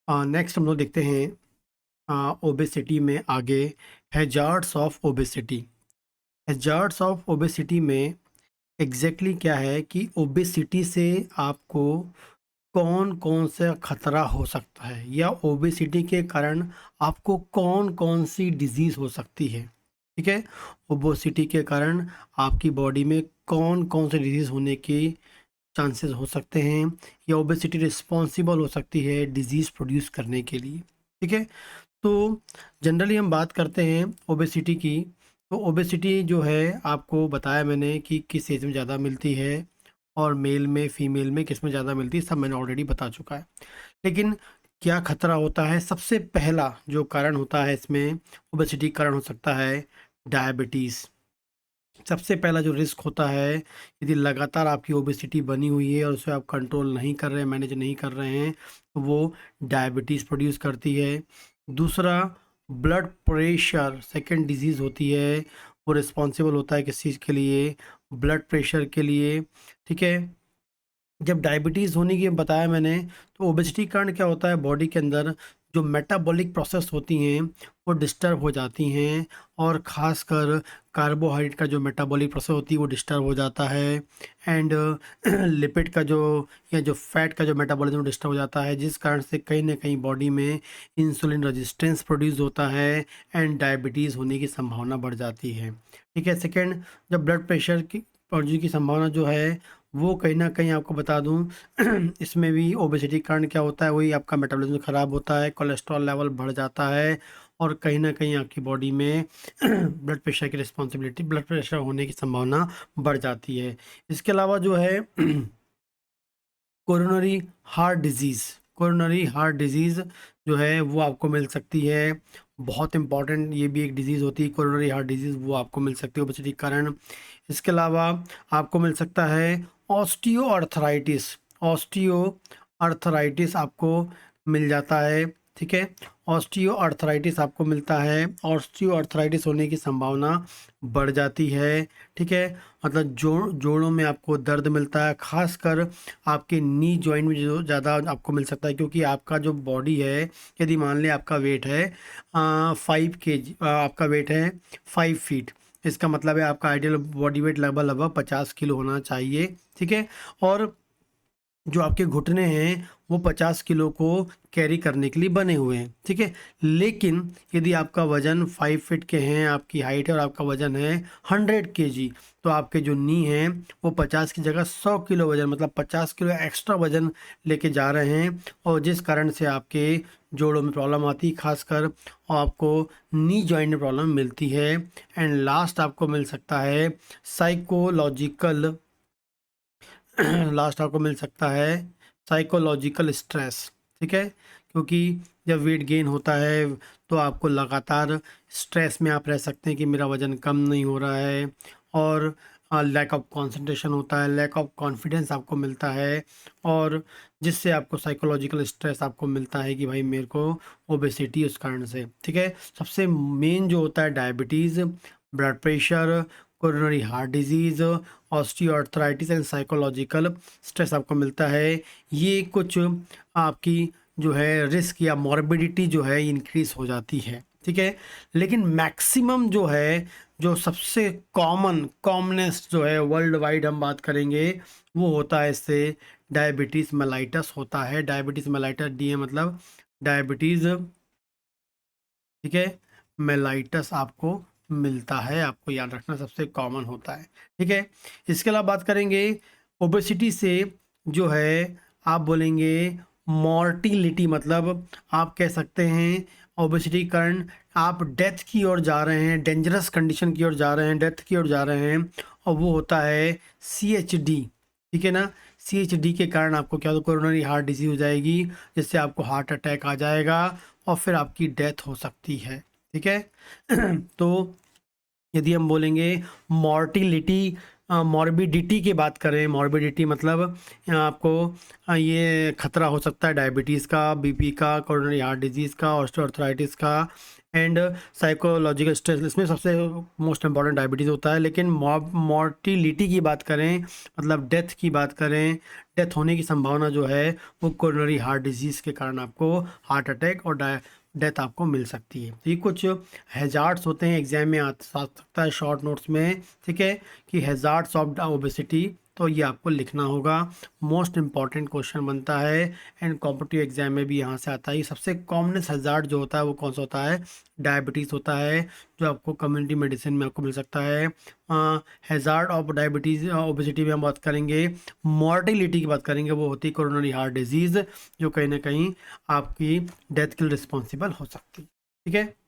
Next हम लोग देखते हैं ओबेसिटी में आगे hazards of obesity. Hazards of obesity में एग्जैक्टली क्या है कि ओबेसिटी से आपको कौन कौन सा खतरा हो सकता है या ओबेसिटी के कारण आपको कौन कौन सी डिजीज़ हो सकती है। ठीक है, ओबेसिटी के कारण आपकी बॉडी में कौन कौन से डिजीज़ होने की चांसेस हो सकते हैं या ओबेसिटी रिस्पॉन्सिबल हो सकती है डिजीज़ प्रोड्यूस करने के लिए। ठीक है, तो जनरली हम बात करते हैं ओबेसिटी की। तो ओबेसिटी जो है आपको बताया मैंने कि किस एज में ज़्यादा मिलती है और मेल में फीमेल में किस में ज़्यादा मिलती है, सब मैंने ऑलरेडी बता चुका है। लेकिन क्या खतरा होता है? सबसे पहला जो कारण होता है इसमें ओबेसिटी कारण हो सकता है डायबिटीज़। सबसे पहला जो रिस्क होता है, यदि लगातार आपकी ओबेसिटी बनी हुई है और उसे आप कंट्रोल नहीं कर रहे हैं, मैनेज नहीं कर रहे हैं, तो वो डायबिटीज़ प्रोड्यूस करती है। दूसरा, ब्लड प्रेशर सेकंड डिजीज़ होती है, वो रिस्पॉन्सिबल होता है किस चीज़ के लिए? ब्लड प्रेशर के लिए। ठीक है, जब डायबिटीज़ होने की बताया मैंने, तो ओबेसिटी के कारण क्या होता है, बॉडी के अंदर जो मेटाबॉलिक प्रोसेस होती हैं वो डिस्टर्ब हो जाती हैं और ख़ासकर कार्बोहाइड्रेट का जो मेटाबॉलिक प्रोसेस होती है वो डिस्टर्ब हो जाता है। एंड लिपिड का जो या जो फैट का जो मेटाबॉलिज्म डिस्टर्ब हो जाता है, जिस कारण से कहीं ना कहीं बॉडी में इंसुलिन रेजिस्टेंस प्रोड्यूस होता है एंड डायबिटीज़ होने की संभावना बढ़ जाती है। ठीक है, सेकेंड, जब ब्लड प्रेशर की पॉजिटिव की संभावना जो है वो कहीं न कहीं आपको बता दूँ इसमें भी ओबेसिटी के कारण क्या होता है, वही आपका मेटाबॉलिज़्म ख़राब होता है, कोलेस्ट्रॉल लेवल बढ़ जाता है और कहीं न कहीं आपकी बॉडी में ब्लड प्रेशर की रिस्पॉन्सिबिलिटी ब्लड प्रेशर होने की संभावना बढ़ जाती है। इसके अलावा जो है कोरोनरी कोरोनरी हार्ट डिज़ीज़ जो है वो आपको मिल सकती है। बहुत इम्पॉर्टेंट ये भी एक डिज़ीज़ होती है कोरोनरी हार्ट डिज़ीज़, वो आपको मिल सकती है ओबेसिटी के कारण। इसके अलावा आपको मिल सकता है ऑस्टियोआर्थराइटिस। ऑस्टियोआर्थराइटिस आपको मिल जाता है। ठीक है, ऑस्टियोआर्थराइटिस आपको मिलता है। ऑस्टियोआर्थराइटिस होने की संभावना बढ़ जाती है। ठीक है, मतलब जोड़ों में आपको दर्द मिलता है, खासकर आपके नी जॉइंट में जो ज़्यादा आपको मिल सकता है, क्योंकि आपका जो बॉडी है, यदि मान लें आपका वेट है 5 kg, आपका वेट है 5 फीट, इसका मतलब है आपका आइडियल बॉडी वेट लगभग लगभग 50 किलो होना चाहिए। ठीक है, और जो आपके घुटने हैं वो 50 किलो को कैरी करने के लिए बने हुए हैं। ठीक है, लेकिन यदि आपका वज़न 5 फीट के हैं, आपकी हाइट है और आपका वज़न है 100 kg, तो आपके जो नी हैं वो 50 की जगह 100 किलो वज़न, मतलब 50 किलो एक्स्ट्रा वज़न लेके जा रहे हैं, और जिस कारण से आपके जोड़ों में प्रॉब्लम आती है, खासकर आपको नी जॉइंट में प्रॉब्लम मिलती है। एंड लास्ट आपको मिल सकता है साइकोलॉजिकल लास्ट आपको मिल सकता है साइकोलॉजिकल स्ट्रेस। ठीक है, क्योंकि जब वेट गेन होता है तो आपको लगातार स्ट्रेस में आप रह सकते हैं कि मेरा वज़न कम नहीं हो रहा है, और लैक ऑफ कंसंट्रेशन होता है, लैक ऑफ कॉन्फिडेंस आपको मिलता है, और जिससे आपको साइकोलॉजिकल स्ट्रेस आपको मिलता है कि भाई मेरे को ओबेसिटी उस कारण से। ठीक है, सबसे मेन जो होता है diabetes, blood pressure, coronary heart disease, osteoarthritis and psychological stress आपको मिलता है। ये कुछ आपकी जो है रिस्क या मॉर्बिडिटी जो है इंक्रीज़ हो जाती है। ठीक है, लेकिन मैक्सिमम जो है, जो सबसे कॉमनेस्ट जो है वर्ल्ड वाइड हम बात करेंगे, वो होता है इससे डायबिटीज़ मेलाइटस होता है। डायबिटीज़ मेलाइटस, डी मतलब डायबिटीज़। ठीक है, मेलाइटस आपको मिलता है, आपको याद रखना सबसे कॉमन होता है। ठीक है, इसके अलावा बात करेंगे ओबेसिटी से जो है, आप बोलेंगे मॉर्टिलिटी, मतलब आप कह सकते हैं ओबेसिटी के कारण आप डेथ की ओर जा रहे हैं, डेंजरस कंडीशन की ओर जा रहे हैं, डेथ की ओर जा रहे हैं, और वो होता है CHD। ठीक है ना, CHD के कारण आपको क्या, कोरोनरी हार्ट डिजीज हो जाएगी, जिससे आपको हार्ट अटैक आ जाएगा और फिर आपकी डेथ हो सकती है। ठीक है तो यदि हम बोलेंगे मॉर्टिलिटी मॉर्बिडिटी की बात करें, मॉर्बिडिटी मतलब आपको ये खतरा हो सकता है डायबिटीज़ का, बीपी का, कोरोनरी हार्ट डिजीज़ का, ऑस्टियोआर्थराइटिस का एंड साइकोलॉजिकल स्ट्रेस। इसमें सबसे मोस्ट इम्पॉर्टेंट डायबिटीज़ होता है। लेकिन मॉर्टिलिटी की बात करें, मतलब डेथ की बात करें, डेथ होने की संभावना जो है वो कोरोनरी हार्ट डिजीज़ के कारण आपको हार्ट अटैक और डेथ आपको मिल सकती है। तो ये कुछ हैजार्ड्स होते हैं, एग्जाम में आ सकता है शॉर्ट नोट्स में, ठीक है, कि हैजार्ड्स ऑफ ओबेसिटी, तो ये आपको लिखना होगा। मोस्ट इम्पॉर्टेंट क्वेश्चन बनता है एंड कॉम्पिटिटिव एग्जाम में भी यहाँ से आता है। सबसे कॉमनेस्ट हैजार्ड जो होता है वो कौन सा होता है? डायबिटीज़ होता है, जो आपको कम्युनिटी मेडिसिन में आपको मिल सकता है। हैजार्ड ऑफ डायबिटीज़ ओबेसिटी में हम बात करेंगे, मॉर्टिलिटी की बात करेंगे, वो होती है कोरोनरी हार्ट डिजीज़, जो कहीं ना कहीं आपकी डेथ के लिए रिस्पॉन्सिबल हो सकती है। ठीक है।